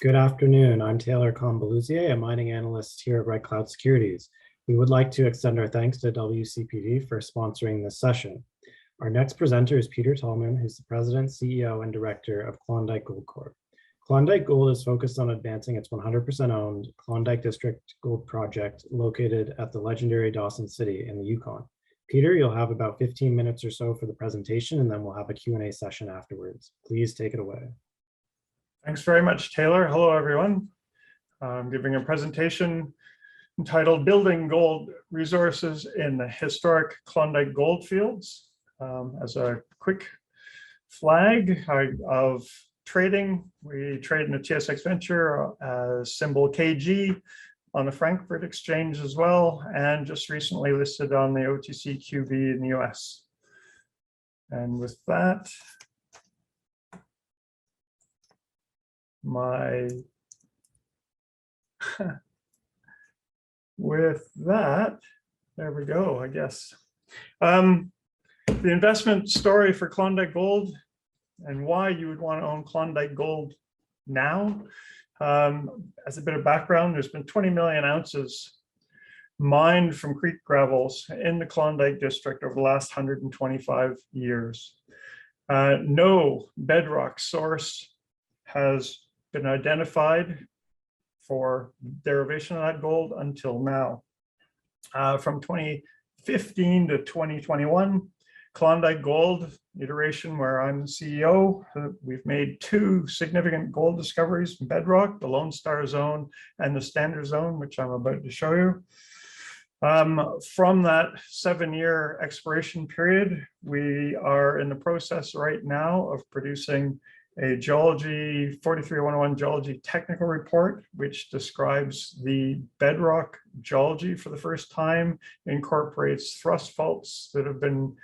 Good afternoon. I'm Taylor Combaluzier, a mining analyst here at Red Cloud Securities. We would like to extend our thanks to WCPD for sponsoring this session. Our next presenter is Peter Tallman, who's the President, CEO, and Director of Klondike Gold Corp. Klondike Gold is focused on advancing its 100% owned Klondike District Gold Project located at the legendary Dawson City in the Yukon. Peter, you'll have about 15 minutes or so for the presentation, and then we'll have a Q&A session afterwards. Please take it away. Thanks very much, Taylor. Hello, everyone. I'm giving a presentation entitled Building Gold Resources in the Historic Klondike Gold Fields. As a quick flag of trading, we trade in the TSX Venture as symbol KG on the Frankfurt Exchange as well, and just recently listed on the OTCQB in the US. And with that, there we go, I guess. The investment story for Klondike Gold and why you would want to own Klondike Gold now. As a bit of background, there's been 20 million ounces mined from creek gravels in the Klondike district over the last 125 years. No bedrock source has been identified for derivation of that gold until now. From 2015 to 2021, Klondike Gold iteration where I'm the CEO, we've made two significant gold discoveries in bedrock, the Lone Star Zone and the Standard Zone, which I'm about to show you. From that 7-year exploration period, we are in the process right now of producing a geology 43101 geology technical report, which describes the bedrock geology for the first time, incorporates thrust faults that have been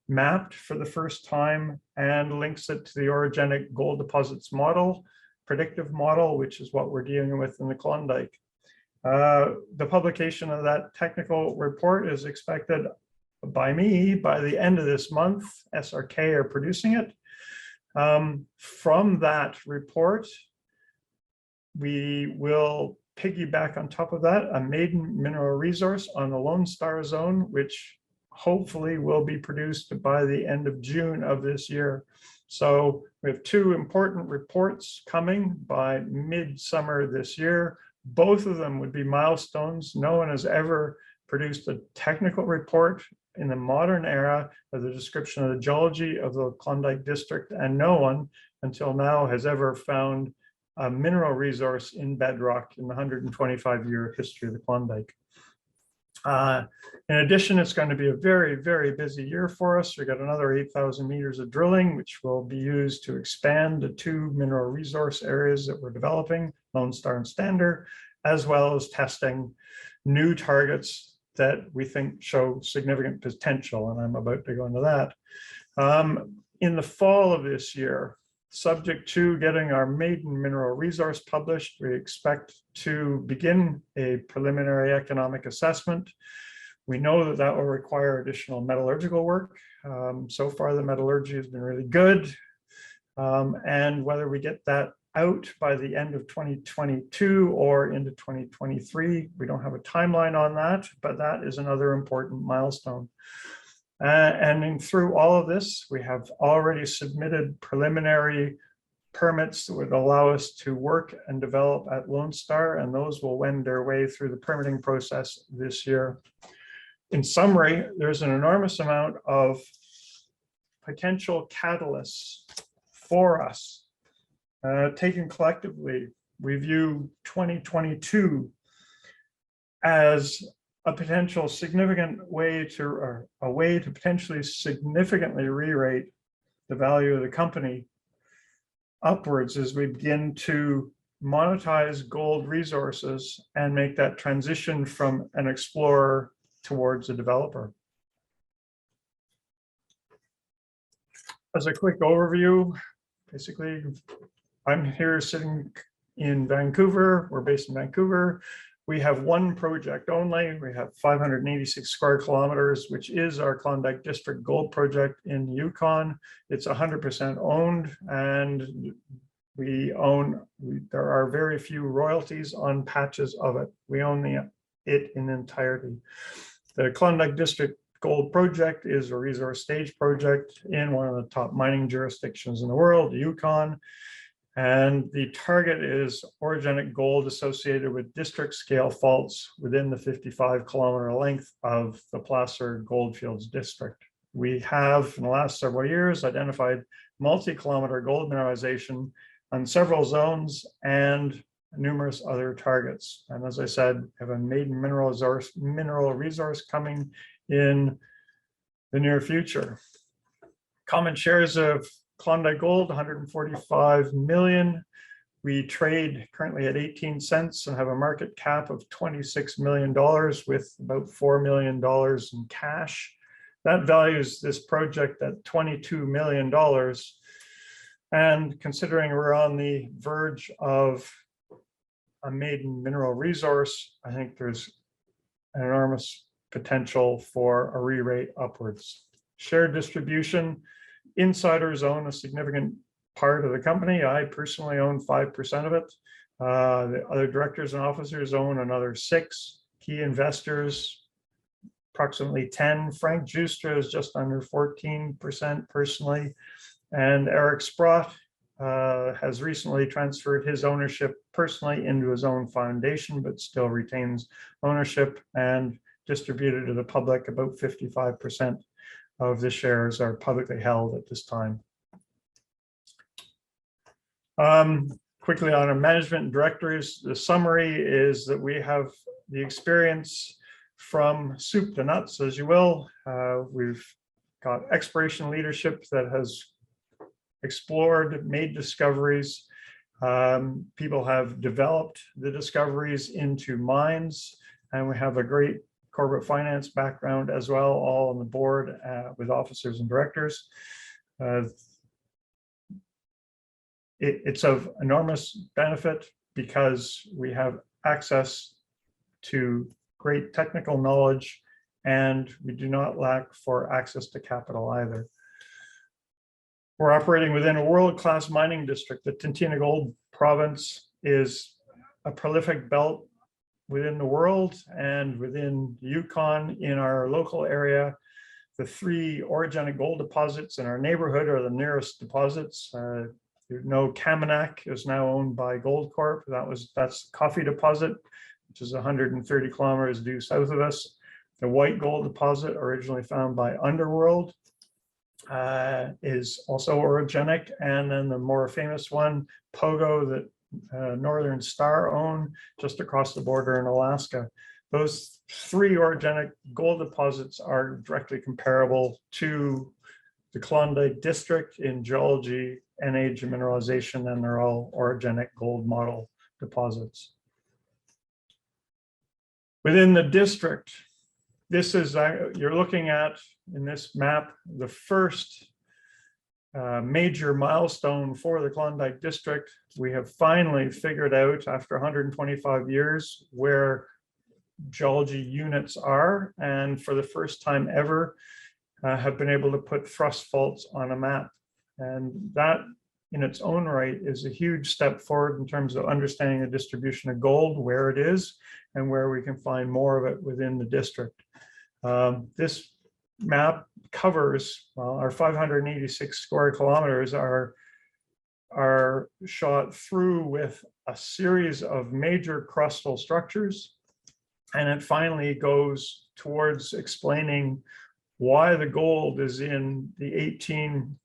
mapped for the first time, and links it to the orogenic gold deposits model, predictive model, which is what we're dealing with in the Klondike. The publication of that technical report is expected by me by the end of this month. SRK are producing it. From that report, we will piggyback on top of that a maiden mineral resource on the Lone Star Zone, which hopefully will be produced by the end of June of this year. So we have two important reports coming by midsummer this year. Both of them would be milestones. No one has ever produced a technical report in the modern era of the description of the geology of the Klondike district, and no one until now has ever found a mineral resource in bedrock in the 125-year history of the Klondike. In addition, it's going to be a very, very busy year for us. We got another 8,000 meters of drilling, which will be used to expand the two mineral resource areas that we're developing, Lone Star and Standard, as well as testing new targets that we think show significant potential, and I'm about to go into that. In the fall of this year, subject to getting our maiden mineral resource published, we expect to begin a preliminary economic assessment. We know that that will require additional metallurgical work. So far, the metallurgy has been really good. And whether we get that out by the end of 2022 or into 2023, we don't have a timeline on that, but that is another important milestone. And through all of this, we have already submitted preliminary permits that would allow us to work and develop at Lone Star, and those will wend their way through the permitting process this year. In summary, there's an enormous amount of potential catalysts for us. Taken collectively, we view 2022 as a potential significant way to, or a way to potentially significantly re-rate the value of the company upwards as we begin to monetize gold resources and make that transition from an explorer towards a developer. As a quick overview, basically, I'm here sitting in Vancouver. We're based in Vancouver. We have one project only. We have 586 square kilometers, which is our Klondike District Gold Project in Yukon. It's 100% owned, and There are very few royalties on patches of it. We own it in entirety. The Klondike District Gold Project is a resource stage project in one of the top mining jurisdictions in the world, the Yukon. And the target is orogenic gold associated with district scale faults within the 55-kilometer length of the Placer Goldfields district. We have, in the last several years, identified multi-kilometer gold mineralization on several zones and numerous other targets. And as I said, have a maiden mineral resource coming in the near future. Common shares of Klondike Gold, 145 million. We trade currently at 18 cents and have a market cap of $26 million with about $4 million in cash. That values this project at $22 million. And considering we're on the verge of a maiden mineral resource, I think there's an enormous potential for a re-rate upwards. Share distribution. Insiders own a significant part of the company. I personally own 5% of it. The other directors and officers own another 6. Key investors, approximately 10. Frank Justra is just under 14% personally. And Eric Sprott has recently transferred his ownership personally into his own foundation, but still retains ownership and distributed to the public. About 55% of the shares are publicly held at this time. Quickly on our management and directors, the summary is that we have the experience from soup to nuts, as you will. We've got exploration leadership that has explored, made discoveries. People have developed the discoveries into mines, and we have a great corporate finance background as well, all on the board with officers and directors. It's of enormous benefit because we have access to great technical knowledge, and we do not lack for access to capital either. We're operating within a world-class mining district. The Tintina Gold Province is a prolific belt within the world and within the Yukon. In our local area, the 3 orogenic gold deposits in our neighborhood are the nearest deposits. You know, Kaminak is now owned by Gold Corp. That's Coffee deposit, which is 130 kilometers due south of us. The white gold deposit, originally found by Underworld, is also orogenic. And then the more famous one, Pogo, that Northern Star own just across the border in Alaska. Those 3 orogenic gold deposits are directly comparable to the Klondike district in geology and age of mineralization, and they're all orogenic gold model deposits. Within the district, this is, you're looking at in this map, the first major milestone for the Klondike district. We have finally figured out, after 125 years, where geology units are, and for the first time ever, have been able to put thrust faults on a map. And that in its own right is a huge step forward in terms of understanding the distribution of gold, where it is, and where we can find more of it within the district. This map covers, well, our 586 square kilometers are shot through with a series of major crustal structures. And it finally goes towards explaining why the gold is in the 18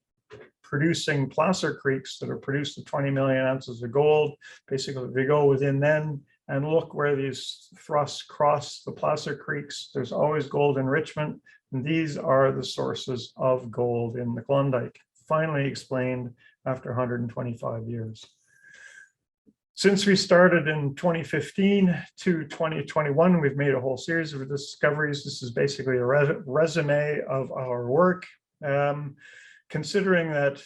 producing placer creeks that are produced at 20 million ounces of gold. Basically, if we go within then and look where these thrusts cross the placer creeks, there's always gold enrichment. And these are the sources of gold in the Klondike, finally explained after 125 years. Since we started in 2015 to 2021, we've made a whole series of discoveries. This is basically a resume of our work. Considering that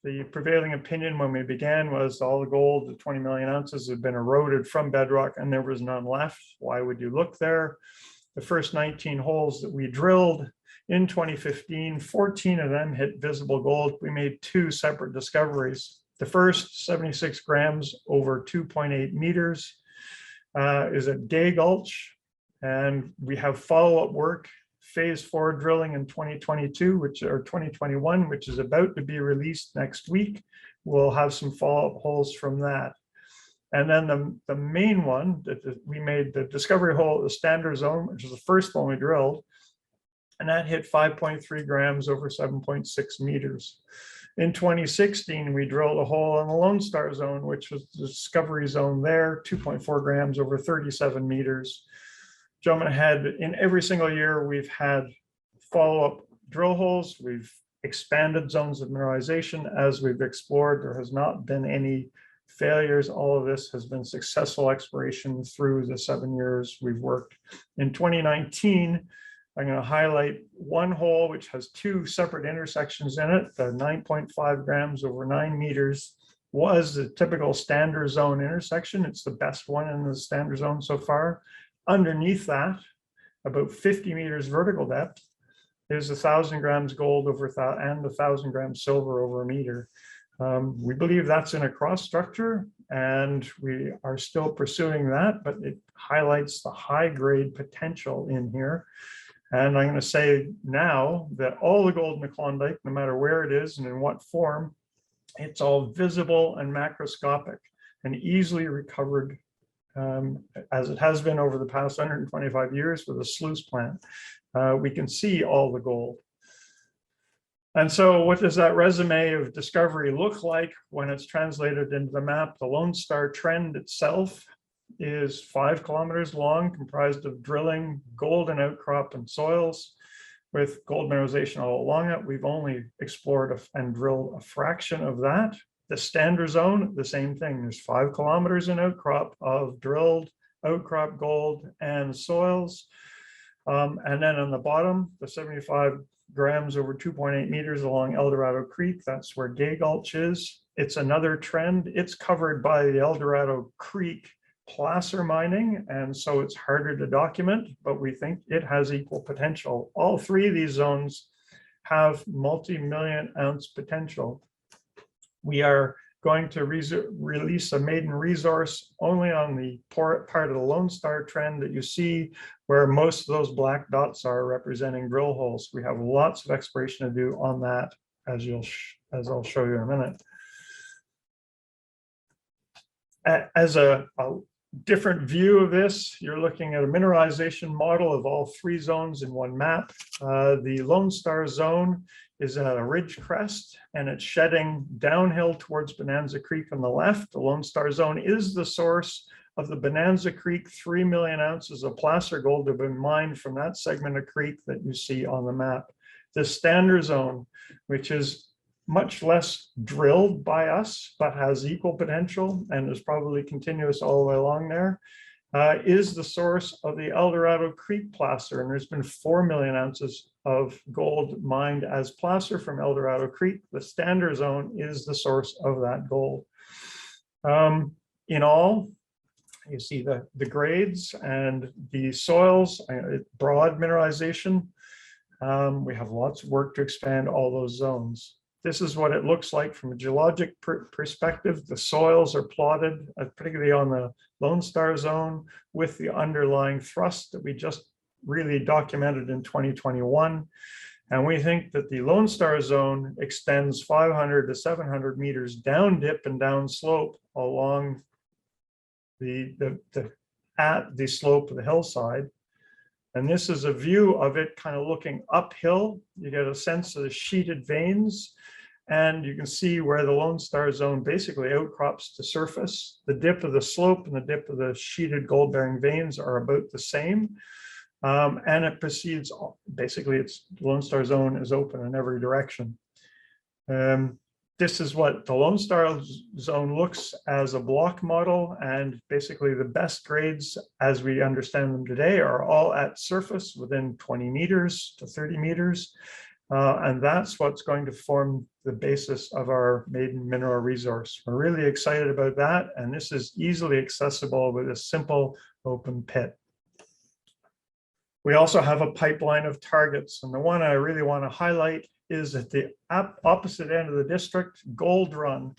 the prevailing opinion when we began was all the gold, the 20 million ounces, had been eroded from bedrock and there was none left. Why would you look there? The first 19 holes that we drilled in 2015, 14 of them hit visible gold. We made 2 separate discoveries. The first 76 grams over 2.8 meters is at Gay Gulch, and we have follow-up work, phase 4 drilling in 2022, or 2021, which is about to be released next week. We'll have some follow-up holes from that. And then the main one that we made, the discovery hole, the standard zone, which is the first one we drilled, and that hit 5.3 grams over 7.6 meters. In 2016, we drilled a hole in the Lone Star zone, which was the discovery zone there, 2.4 grams over 37 meters. Jumping ahead, in every single year, we've had follow-up drill holes. We've expanded zones of mineralization as we've explored. There has not been any failures. All of this has been successful exploration through the 7 years we've worked. In 2019, I'm going to highlight one hole which has 2 separate intersections in it. The 9.5 grams over 9 meters was the typical standard zone intersection. It's the best one in the standard zone so far. Underneath that, about 50 meters vertical depth, is 1,000 grams gold over and 1,000 grams silver over a meter. We believe that's in a cross structure, and we are still pursuing that, but it highlights the high grade potential in here. And I'm going to say now that all the gold in the Klondike, no matter where it is and in what form, it's all visible and macroscopic and easily recovered, as it has been over the past 125 years with a sluice plant. We can see all the gold. And so what does that resume of discovery look like when it's translated into the map? The Lone Star trend itself is 5 kilometers long, comprised of drilling, gold and outcrop and soils with gold mineralization all along it. We've only explored and drilled a fraction of that. The standard zone, the same thing. There's 5 kilometers in outcrop of drilled outcrop gold and soils. And then on the bottom, the 75 grams over 2.8 meters along El Dorado Creek, that's where Gay Gulch is. It's another trend. It's covered by the El Dorado Creek placer mining, and so it's harder to document, but we think it has equal potential. All 3 of these zones have multi-million ounce potential. We are going to release a maiden resource only on the part of the Lone Star trend that you see, where most of those black dots are representing drill holes. We have lots of exploration to do on that, as I'll show you in a minute. As a different view of this, you're looking at a mineralization model of all 3 zones in one map. The Lone Star zone is at a ridge crest, and it's shedding downhill towards Bonanza Creek on the left. The Lone Star zone is the source of the Bonanza Creek 3 million ounces of placer gold that have been mined from that segment of creek that you see on the map. The standard zone, which is much less drilled by us, but has equal potential and is probably continuous all the way along there, is the source of the El Dorado Creek placer. And there's been 4 million ounces of gold mined as placer from El Dorado Creek. The standard zone is the source of that gold. In all, you see the grades and the soils, broad mineralization. We have lots of work to expand all those zones. This is what it looks like from a geologic perspective. The soils are plotted, particularly on the Lone Star zone, with the underlying thrust that we just really documented in 2021. And we think that the Lone Star zone extends 500 to 700 meters down dip and down slope along at the slope of the hillside. And this is a view of it kind of looking uphill. You get a sense of the sheeted veins, and you can see where the Lone Star zone basically outcrops to surface. The dip of the slope and the dip of the sheeted gold-bearing veins are about the same. And it proceeds, basically it's Lone Star zone is open in every direction. This is what the Lone Star zone looks as a block model, and basically the best grades as we understand them today are all at surface within 20 meters to 30 meters. And that's what's going to form the basis of our maiden mineral resource. We're really excited about that, and this is easily accessible with a simple open pit. We also have a pipeline of targets, and the one I really want to highlight is at the opposite end of the district, Gold Run.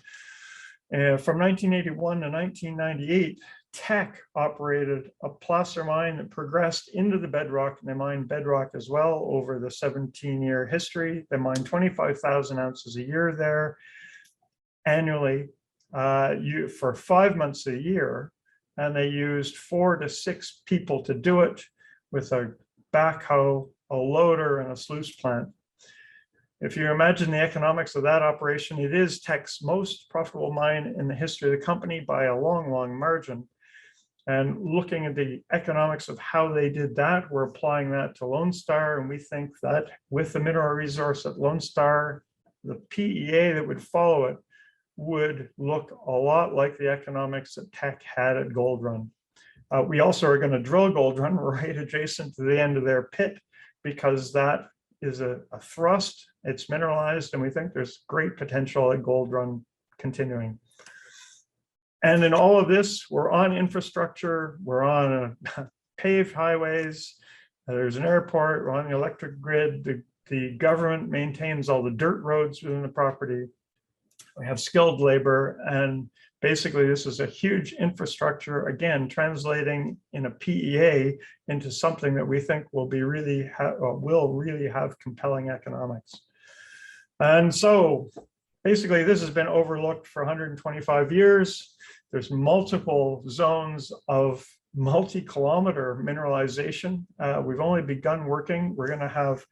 From 1981 to 1998, Teck operated a placer mine that progressed into the bedrock, and they mined bedrock as well over the 17-year history. They mined 25,000 ounces a year there annually for 5 months a year, and they used 4 to 6 people to do it with a backhoe, a loader, and a sluice plant. If you imagine the economics of that operation, it is Teck's most profitable mine in the history of the company by a long, long margin. And looking at the economics of how they did that, we're applying that to Lone Star, and we think that with the mineral resource at Lone Star, the PEA that would follow it would look a lot like the economics that Teck had at Gold Run. We also are going to drill Gold Run right adjacent to the end of their pit, because that is a thrust, it's mineralized, and we think there's great potential at Gold Run continuing. And in all of this, we're on infrastructure, we're on paved highways, there's an airport, we're on the electric grid, the government maintains all the dirt roads within the property. We have skilled labor, and basically this is a huge infrastructure, again, translating in a PEA into something that we think will really have compelling economics. And so basically this has been overlooked for 125 years. There's multiple zones of multi-kilometer mineralization. We've only begun working. We're going to have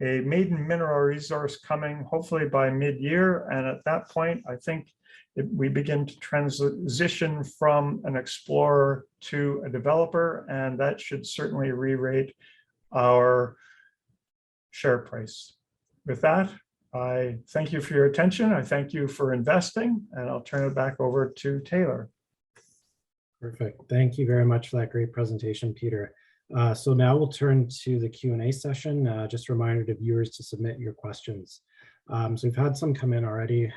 a maiden mineral resource coming hopefully by mid-year. And at that point, I think we begin to transition from an explorer to a developer, and that should certainly re-rate our share price. With that, I thank you for your attention. I thank you for investing, and I'll turn it back over to Taylor. Perfect. Thank you very much for that great presentation, Peter. So now we'll turn to the Q&A session. Just a reminder to viewers to submit your questions. So we've had some come in already.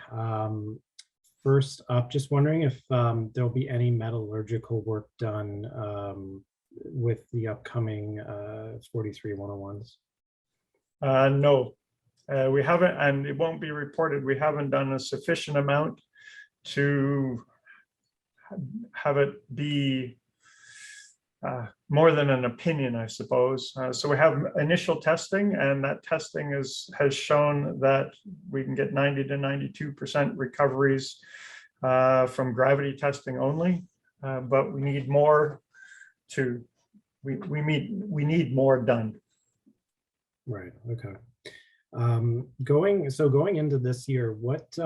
First up, just wondering if there'll be any metallurgical work done with the upcoming 43-101s. No, we haven't, and it won't be reported. We haven't done a sufficient amount to have it be more than an opinion, I suppose. So we have initial testing, and that testing has shown that we can get 90 to 92% recoveries from gravity testing only, but we need more we need more done. Right. Okay. Going into this year, what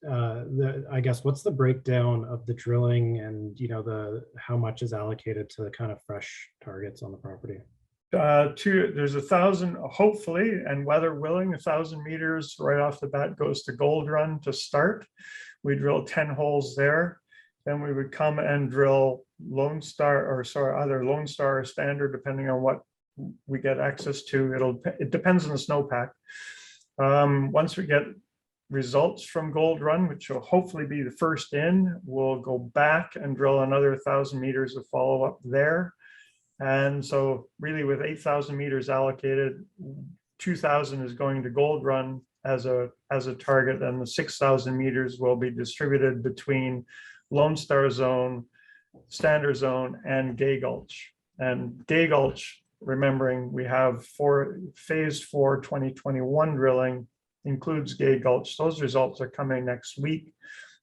I guess what's the breakdown of the drilling, and how much is allocated to the kind of fresh targets on the property? There's 1,000, hopefully, and weather willing, 1,000 meters right off the bat goes to Gold Run to start. We drill 10 holes there. Then we would come and drill Lone Star, or sorry, either Lone Star or Standard, depending on what we get access to. It depends on the snowpack. Once we get results from Gold Run, which will hopefully be the first in, we'll go back and drill another 1,000 meters of follow-up there. And so really with 8,000 meters allocated, 2,000 is going to Gold Run as a target, and the 6,000 meters will be distributed between Lone Star Zone, Standard Zone, and Gay Gulch. And Gay Gulch, remembering we have phase 4 2021 drilling includes Gay Gulch. Those results are coming next week.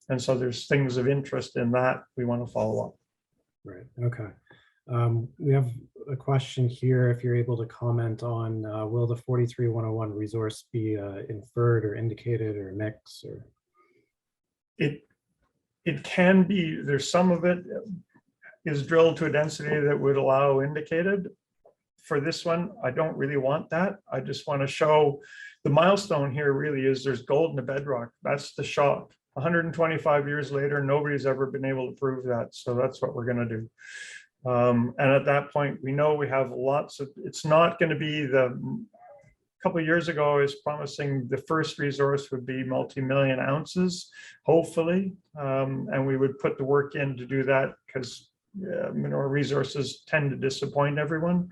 And so there's things of interest in that we want to follow up. Right. Okay. We have a question here, if you're able to comment on, will the 43-101 resource be inferred or indicated or mixed? Or it can be. There's some of it is drilled to a density that would allow indicated. For this one, I don't really want that. I just want to show the milestone here really is there's gold in the bedrock. That's the shock. 125 years later, nobody's ever been able to prove that. So that's what we're going to do. And at that point, we know we have lots of, it's not going to be a couple of years ago, I was promising the first resource would be multi-million ounces, hopefully. And we would put the work in to do that, because mineral resources tend to disappoint everyone.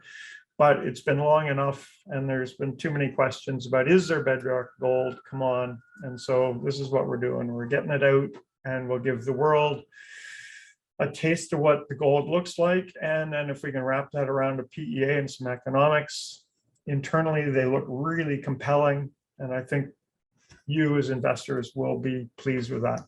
But it's been long enough, and there's been too many questions about, is there bedrock gold? Come on. And so this is what we're doing. We're getting it out. and we'll give the world a taste of what the gold looks like. And then if we can wrap that around a PEA and some economics, internally, they look really compelling. And I think you as investors will be pleased with that.